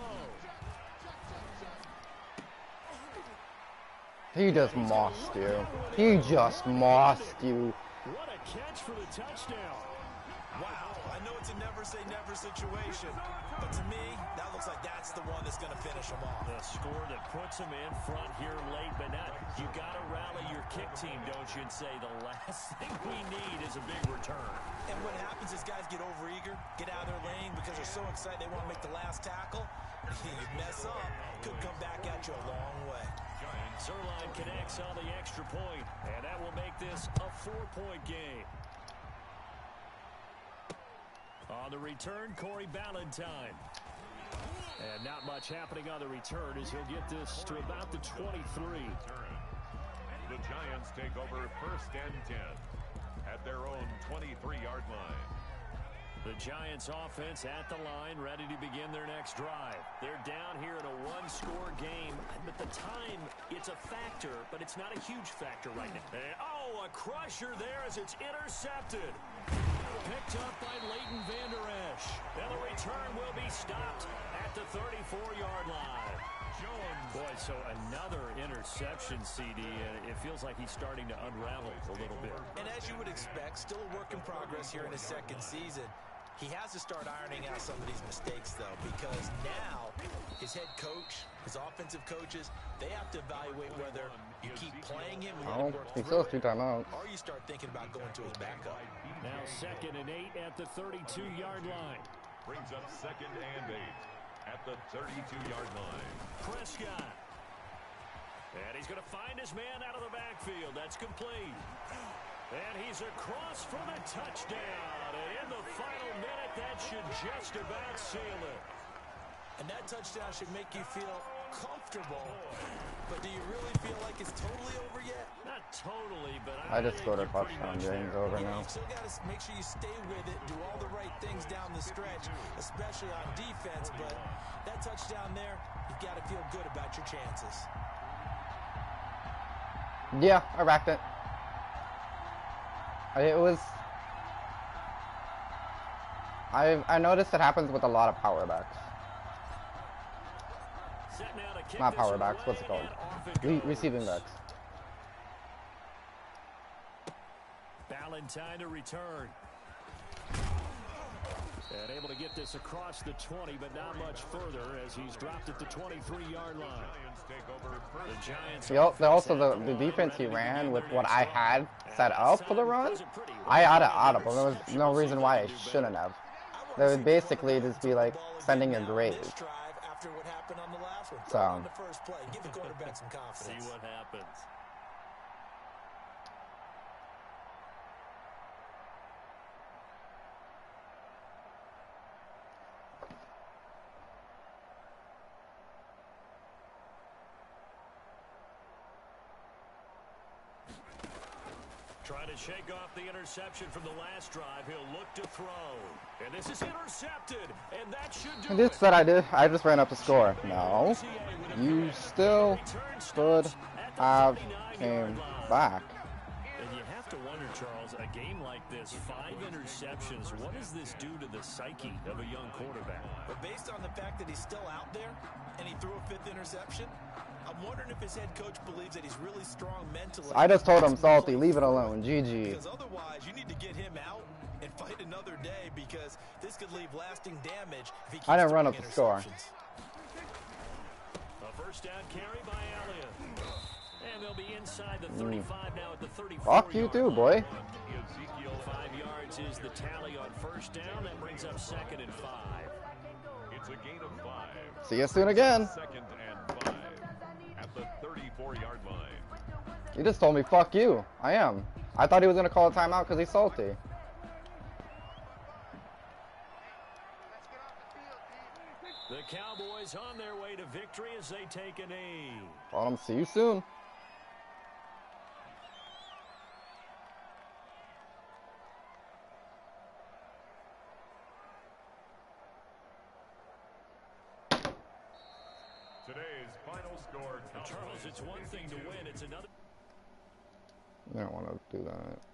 S3: He just mossed you. He just mossed you.
S1: What a catch for the touchdown.
S2: Wow, I know it's a never-say-never situation, but to me, that looks like that's the one that's going to finish him off.
S1: The score that puts him in front here late, but not. You got to rally your kick team, don't you, and say the last thing we need is a big return.
S2: And what happens is guys get overeager, get out of their lane because they're so excited they want to make the last tackle. You mess up, could come back at you a long way.
S1: Zerline connects on the extra point, and that will make this a 4-point game. On the return, Corey Ballantyne. And not much happening on the return as he'll get this to about the 23.
S4: The Giants take over first and 10 at their own 23-yard line.
S1: The Giants offense at the line, ready to begin their next drive. They're down here in a one-score game, but the time, it's a factor, but it's not a huge factor right now. And, oh, a crusher there as it's intercepted. Picked up by Leighton Vander Esch. And the return will be stopped at the 34-yard line. Jones. Boy, so another interception, CD, and it feels like he's starting to unravel a little bit.
S2: And as you would expect, still a work in progress here in his second season. He has to start ironing out some of these mistakes, though, because now his head coach, his offensive coaches, they have to evaluate whether you keep playing him and
S3: He still has 2 timeouts.
S2: or you start thinking about going to his backup.
S1: Now 2nd and 8 at the 32-yard line.
S4: Brings up 2nd and 8 at the 32-yard line.
S1: Prescott. And he's going to find his man out of the backfield. That's complete. And he's across for the touchdown. And in the final minute, that should just about seal it.
S2: And that touchdown should make you feel comfortable. But do you really feel like it's totally over yet?
S1: Not totally, but
S3: I just scored a touchdown. Game's over now.
S2: You still got to make sure you stay with it, do all the right things down the stretch, especially on defense. But that touchdown there, you've got to feel good about your chances.
S3: Yeah, I racked it. It was... I noticed it happens with a lot of power backs. Not power backs, what's it called? Receiving backs.
S1: Ballantyne to return. And able to get this across the 20, but not much further as he's dropped at the 23-yard line. The Giants.
S3: Also, the defense he ran with what I had set up for the run, I ought to audible. There was no reason why I shouldn't have. They would basically just be like sending a grade.
S2: After what happened on the last one,
S3: So,
S2: on the first play, give the quarterback some confidence.
S1: See what happens. Trying to shake off the interception from the last drive. He'll look to throw. And this is intercepted. And that should do it.
S3: This that I did. I just ran up the score. No. You still should have came back.
S1: And you have to wonder, Charles, a game like this, 5 interceptions, what does this do to the psyche of a young quarterback?
S2: But based on the fact that he's still out there and he threw a 5th interception, I'm wondering if his head coach believes that he's really strong mentally.
S3: I just told him, Salty, leave it alone. GG.
S2: Because otherwise, you need to get him out and fight another day because this could leave lasting damage if he keeps
S3: I didn't run up
S2: throwing
S3: the score.
S1: A first down carry by Elliott. And they'll be inside the 35 now at the 34.
S3: Fuck you too, boy.
S1: 5 yards is the tally on first down. That brings up 2nd and 5.
S4: It's a gain of 5.
S3: See you soon again.
S4: 2nd and 5 at the 34-yard line.
S3: He just told me, fuck you. I am. I thought he was going to call a timeout because he's salty.
S1: is on their way to victory as they take a knee.
S3: Bottom, see you soon.
S4: Today's final score.
S1: Charles, it's one thing to win, it's another.
S3: I don't want to do that.